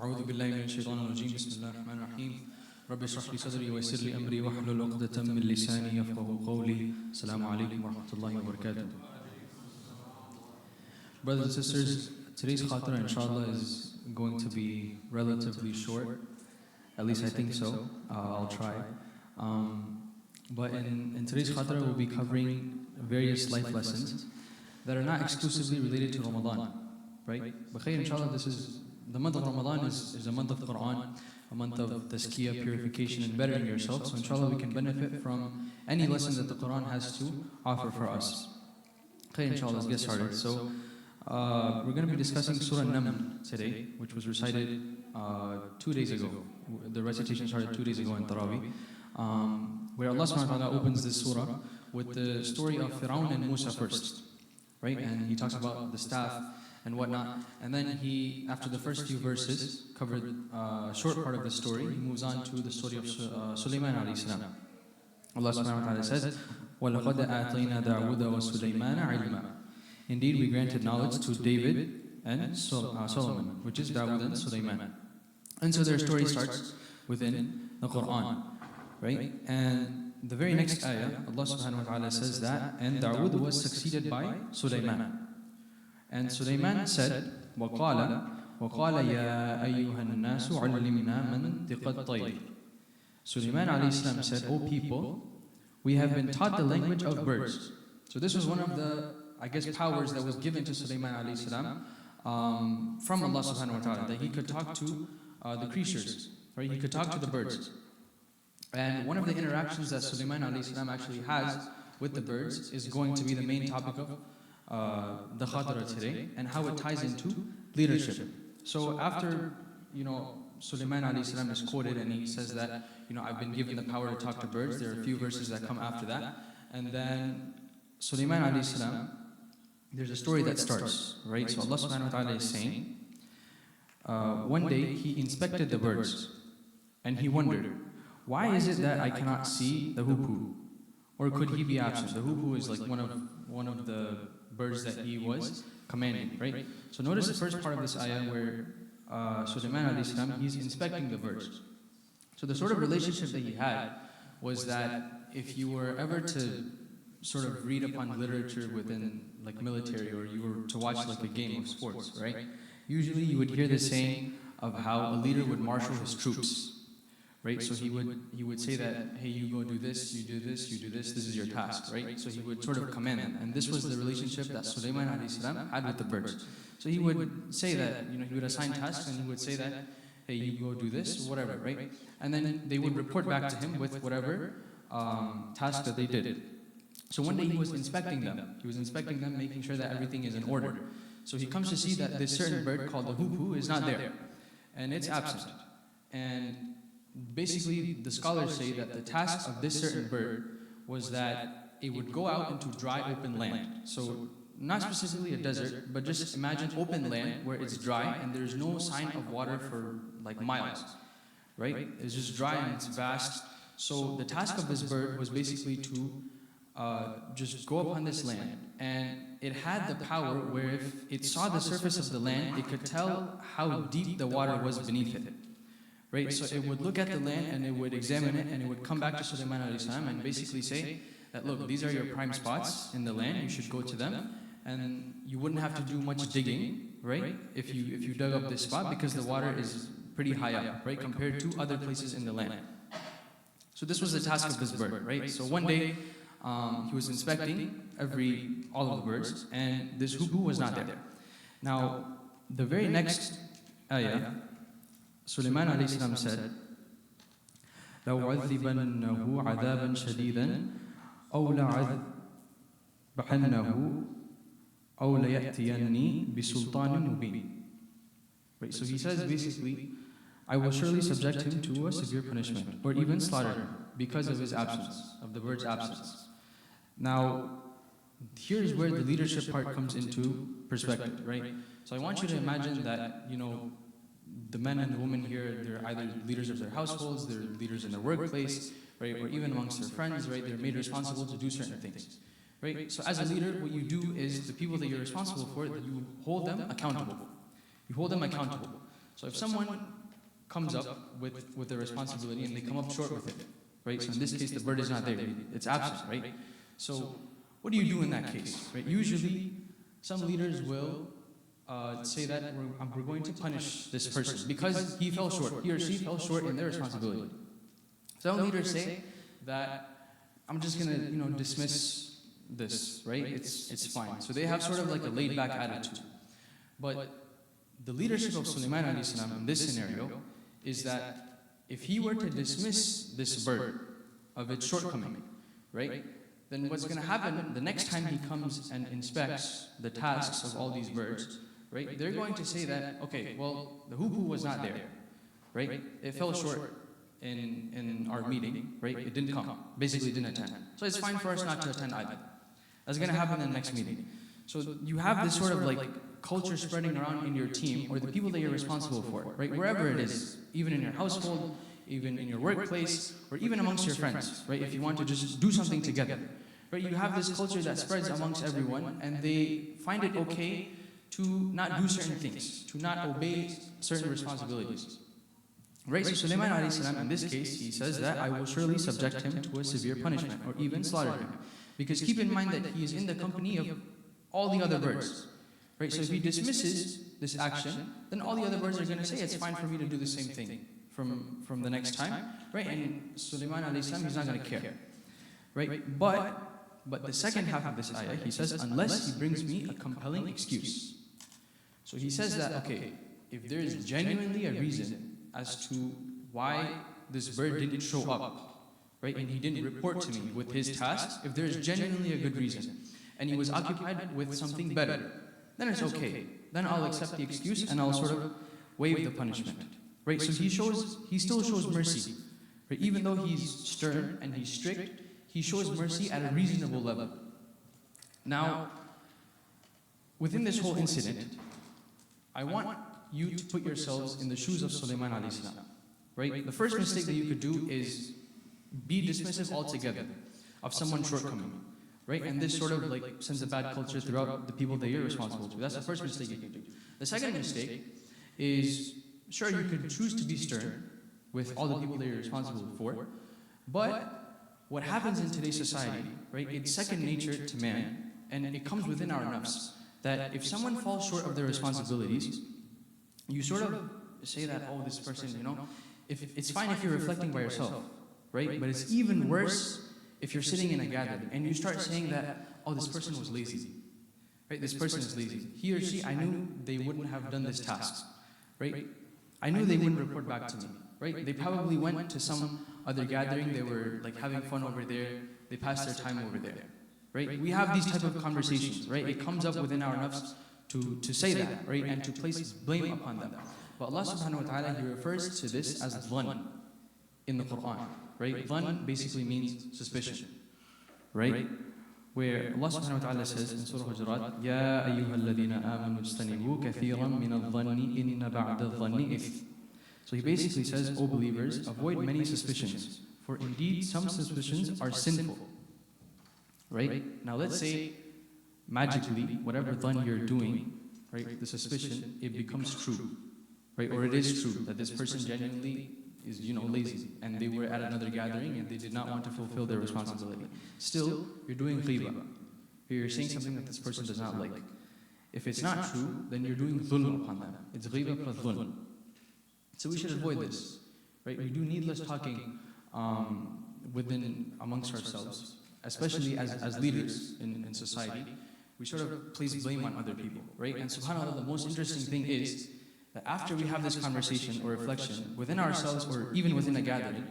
أعوذ بالله من الشيطان الرجيم بسم الله الرحمن الرحيم رب اشرح لي صدري ويسر لي أمري واحلل عقدة من لساني يفقهوا قولي السلام عليكم ورحمة الله وبركاته. Brothers and sisters, today's khatra inshallah is going to be relatively short. At least I think so. I'll try. But in today's khatra we'll be covering various life lessons that are not exclusively related to Ramadan. Right? But inshallah, this is the month of Ramadan is a month of Quran, a month of tazkiyah, purification and bettering yourself. So inshallah we can benefit from any lessons that the Quran has to offer for us. Okay, inshallah, let's get started. So we're going to be discussing Surah Naml today, which was recited 2 days ago. The recitation started 2 days ago in Taraweeh, where Allah subhanahu wa ta'ala opens this surah with the story of Fir'aun and Musa first. Right? And he talks about the staff and whatnot. And then he, after the first few verses, covered a short part of the story. He moves on to the story of Sulayman alayhi salam. Allah subhanahu wa ta'ala says, وَلَقَدْ آتَيْنَا دَاوُدَ وَسُلَيْمَانَ عِلْمًا. Indeed, we granted knowledge to David and Solomon, which is Dawood and Sulayman. And so their story starts within the Quran. Right? And the very next ayah, Allah subhanahu wa ta'ala says that, and Dawood was succeeded by Sulayman. And Sulayman said, وَقَالَ يَا أَيُّهَا النَّاسُ عَلِّمْنَا مَنْطِقَ الطَّيْرِ. Sulayman alayhi salam said, O people, we have been taught the language of birds. So this was one of the, I guess, powers that was given to Sulayman alayhi salam from Allah subhanahu wa ta'ala, that he could talk to the creatures, right? He could talk to the birds. And one of the interactions that Sulayman alayhi salam actually has with the birds is going to be the main topic of the khatra today, and how it ties into leadership. So after, Sulayman alayhi salam is quoted and he says that, I've been given the power to talk to birds. There are a few verses that come after that. And then Sulayman alayhi salam, there's a story that starts, right? So Allah subhanahu wa ta'ala is saying, one day he inspected the birds and he wondered, why is it that I cannot see the hoopoe? Or could he be absent? The hoopoe is like one of the birds that he was commanding, right? So notice the first part of this ayah where Sulayman alayhi salam, he's inspecting the birds. So the sort of relationship that he had was that if you were ever to sort of read upon literature within like military, or you were to watch like a game of sports, right? Usually you would hear the saying of how a leader would marshal his troops. Right, so he would say that, hey, you go do this, you do this, you do this, this is your task, right? So he would sort of command them. And this was the relationship that Sulayman alayhi salam had with the birds. So he would say that, he would assign tasks and he would say that, hey, you go do this, whatever, right? And then they would report back to him with whatever task that they did. So one day he was inspecting them. He was inspecting them, making sure that everything is in order. So he comes to see that this certain bird called the hoopoe is not there. And it's absent. And basically, the scholars say that the task of this certain bird was that it would go out into dry, open land. So, not specifically a desert, but just imagine open land where it's dry and there's no sign of water for like miles, right? It's just dry and it's vast. So, the task of this bird was basically to just go upon this land. And it had the power where if it saw the surface of the land, it could tell how deep the water was beneath it. Right, so it would look at the land and it would examine it and it would come back to Sulayman alayhi salam and basically say that, look, these are your prime spots in the land, you should go to them, and you wouldn't have to do much digging, right, if you dug up this spot, because the water is pretty high up, right, compared to other places in the land. So this was the task of this bird, right? So one day he was inspecting all of the birds, and this hoopoe was not there. Now the very next ayah, Sulayman alayhi salam said, لَوْعَذِّبَنَّهُ عَذَابًا شَدِيدًا أَوْ لَعَذْبَحَنَّهُ أَوْ لَيَأْتِيَنِّي بِسُلْطَانٍ مُبِينٍ. Right, so he says basically, I will surely subject him to a severe punishment, or even slaughter him, because of his absence, of the bird's absence. Now, here's where the leadership part comes into perspective, right? So I want you to imagine that, the men and the women here, they're either leaders of their households, they're leaders in their workplace, right, or even amongst their friends, right? They're made responsible to do certain things, right? So as a leader, what you do is the people that you're responsible for, you hold them accountable. You hold them accountable. So if someone comes up with the responsibility and they come up short with it, right? So in this case, the bird is not there, it's absent, right? So what do you do in that case, right? Usually, some leaders will say that we're going to punish this person because he fell short, he or she fell short in their responsibility. Some leaders say that I'm just gonna, dismiss this, right? It's fine. So they have sort of like a laid-back attitude. But the leadership of Sulayman alayhi salam in this scenario is that if he were to dismiss this bird of its shortcoming, right? Then what's going to happen the next time he comes and inspects the tasks of all these birds, right? They're going to say that, okay, well, the hoo-hoo was not there, right? It fell short in our meeting, right? It didn't come, basically didn't attend. So it's fine for us not to attend either. That's going to happen in the next meeting. So you have this sort of like culture spreading around in your team or the people that you're responsible for, right? Wherever it is, even in your household, even in your workplace, or even amongst your friends, right? If you want to just do something together, right? You have this culture that spreads amongst everyone, and they find it okay to not do certain things, to not obey certain responsibilities. Right? So Sulayman alayhi salam, in this case, he says that I will surely subject him to a severe punishment, or even slaughter him. Because keep in mind that he is in the company of all the other birds. Right? So if he dismisses this action, then all the other birds are going to say, it's fine for me to do the same thing from the next time. Right? And Sulayman alayhi salam, he's not going to care. Right? But the second half of this ayah, he says, unless he brings me a compelling excuse. So he says that, okay, if there is genuinely a reason as to why this bird didn't show up, right, and he didn't report to me with his tasks, if there is genuinely a good reason, and he was occupied with something better, then it's okay. Then I'll accept the excuse and I'll sort of waive the punishment. Right? So he still shows mercy. Right? Even though he's stern and he's strict, he shows mercy at a reasonable level. Now, within this whole incident, I want you to put yourselves in the shoes of Sulayman alayhi salam. Right? The first mistake that you could do is be dismissive altogether of someone's shortcoming. Right? And this sort of like sends a bad culture throughout the people that you're responsible to. That's the first mistake you can do. The second mistake is, sure, you could choose to be stern with all the people that you're responsible for, but what happens in today's society, right, it's second nature to man, and it comes within our nafs, that if someone falls short of their responsibilities, you sort of say that, oh, this person, if it's fine if you're reflecting by yourself, right? But it's even worse if you're sitting in a gathering and you start saying that, oh, this person was lazy, right? This person is lazy. He or she, I knew they wouldn't have done this task, right? I knew they wouldn't report back to me, right? They probably went to some other gathering, they were like having fun over there, they passed their time over there, right? We have these type of conversations, right? It comes up within our nafs to say that, right? And to place blame upon them. But Allah subhanahu wa ta'ala, He refers to this as dhann in the Quran, right? Dhann basically means suspicion, right? Where Allah subhanahu wa ta'ala says in Surah Hujurat, Ya ayyuhal ladhina amanu ijtanibu kathiran min al-dhanni inna ba'da al-dhanni ith. So He basically says, O believers, avoid many suspicions, for indeed some suspicions are sinful. Right? Now let's say, magically, whatever dhann you're doing, right, the suspicion, it becomes true. Right? Or it is true that this person genuinely is, lazy, and they were at another gathering and they did not want to fulfill their responsibility. Still, you're doing ghibah. You're saying something that this person does not like. If it's not true, then you're doing dhulm upon them. It's ghibah plus dhulm. So we should avoid this. Right? We do needless talking amongst ourselves, especially as leaders in society. We sort of place blame on other people. Right? And subhanAllah, the most interesting thing is that after we have this conversation or reflection within ourselves or even within a gathering,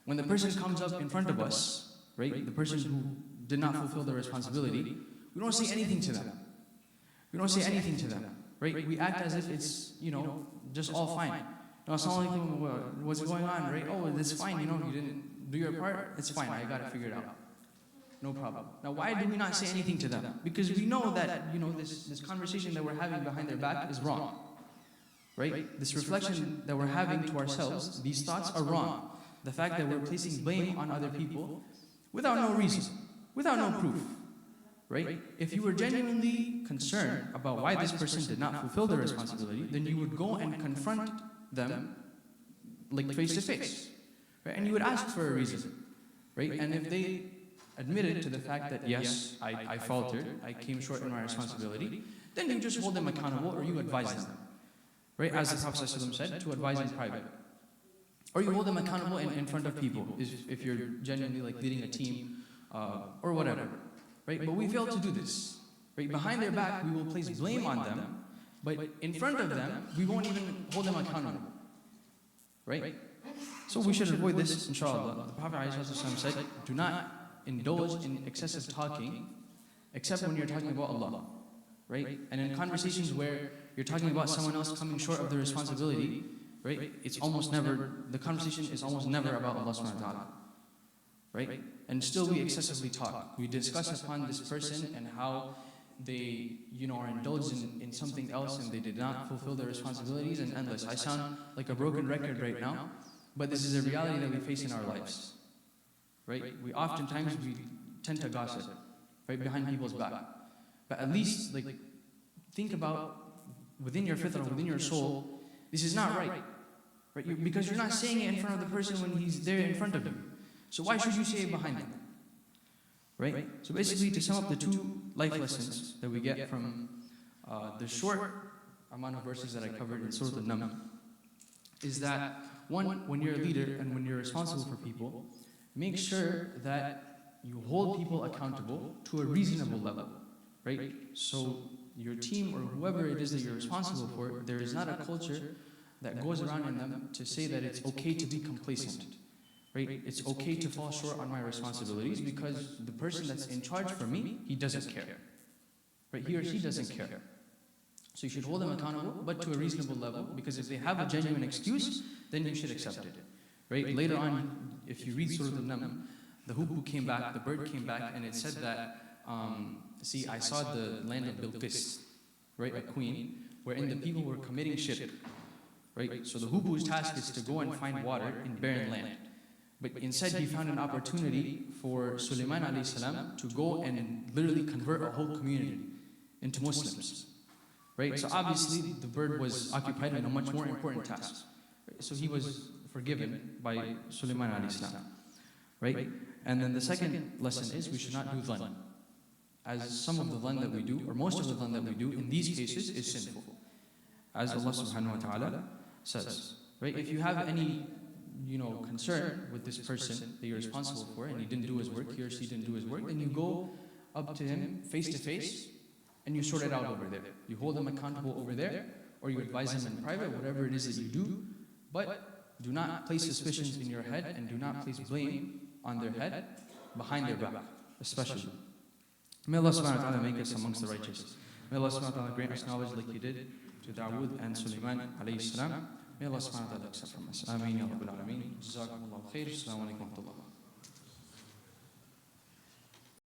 when the person comes up in front of us, right, the person who did not fulfill their responsibility, we don't say anything to them. We don't say anything to them, right? We act as if it's, just all fine. Assalamu alaikum, what's going on, right? Oh, it's fine, you didn't do your part, it's fine, I got it figured out. No problem. Now, why do we not say anything to them? Because we know that, this conversation that we're having behind their back is wrong. Right? This reflection that we're having to ourselves, these thoughts are wrong. The fact that we're placing blame on other people without no reason, without no proof. right? If you were genuinely concerned about why this person did not fulfill their responsibility, then you would go and confront them like face to face, right? And you would ask for a reason, right? And if they admitted to the fact that yes, I faltered, I came short in my responsibility, then you just hold them accountable or you advise them, right? As the Prophet ﷺ said, to advise in private. Or you hold them accountable in front of people, if you're genuinely like leading a team or whatever, right? But we fail to do this, right? Behind their back, we will place blame on them, but in front of them, we won't even hold them accountable, right? So we should avoid this, inshallah. The Prophet ﷺ said, do not indulge in excessive talking, except when you're talking about Allah, right? And in conversations where you're talking about someone else coming short of their responsibility, right? It's almost never, the conversation is almost never about Allah subhanahu wa ta'ala, right? And still we excessively talk. We discuss upon this person and how they, are indulged in something else and they did not fulfill their responsibilities and endless. I sound like a broken record right now, but this is a reality that we face in our lives, right? We oftentimes tend to gossip, right, behind people's back. But at least, think about within your fitrah, within your soul, this is not right, right? Because you're not saying it in front of the person when he's there in front of you. So why should you say it behind him, right? So basically, to sum up the two life lessons that we get from the short amount of verses that I covered in Surah An-Naml, is that one, when you're a leader and when you're responsible for people, make sure that you hold people accountable to a reasonable level, right? So your team or whoever it is that you're responsible for, there is not a culture that goes around in them to say that it's okay to be complacent, right? It's okay to fall short on my responsibilities because the person that's in charge for me, he doesn't care, right? He or she doesn't care. So you should hold them accountable, but to a reasonable level, because if they have a genuine excuse, then you should accept it, right? Later on, if you read Surah An-Naml, the hoopoe came back, the bird came back, and it said that, see, I saw the land of Bilqis, right, a queen, wherein the people were committing shirk, right? So the hoopoe's task is to go and find water in barren land. But instead, he found an opportunity for Sulayman alayhi salam to go and literally convert a whole community into Muslims, right? So obviously, the bird was occupied in a much more important task. So he was forgiven by Sulayman alayhi salam, right? And then the second lesson is we should not do dhann. As some of the dhann that we do, or most of the dhann that we do in these cases is sinful. As Allah subhanahu wa ta'ala says, right? If you have any, concern with this person that you're responsible for and he didn't do his work, he or she didn't do his work, then you go up to him face to face and you sort it out over there. You hold them accountable over there, or you advise them in private, whatever it is that you do, but do not place suspicions in your head and do not place blame on their head behind their back, especially. May Allah subhanahu wa ta'ala make us amongst the righteous. May Allah subhanahu wa ta'ala grant us knowledge like He did to Dawood and Sulayman alayhi salam. May Allah subhanahu wa ta'ala accept from us. Ameen ya Rabbil Alameen. Jazakumullahu khair. Assalamu alaikum wa rahmatullah.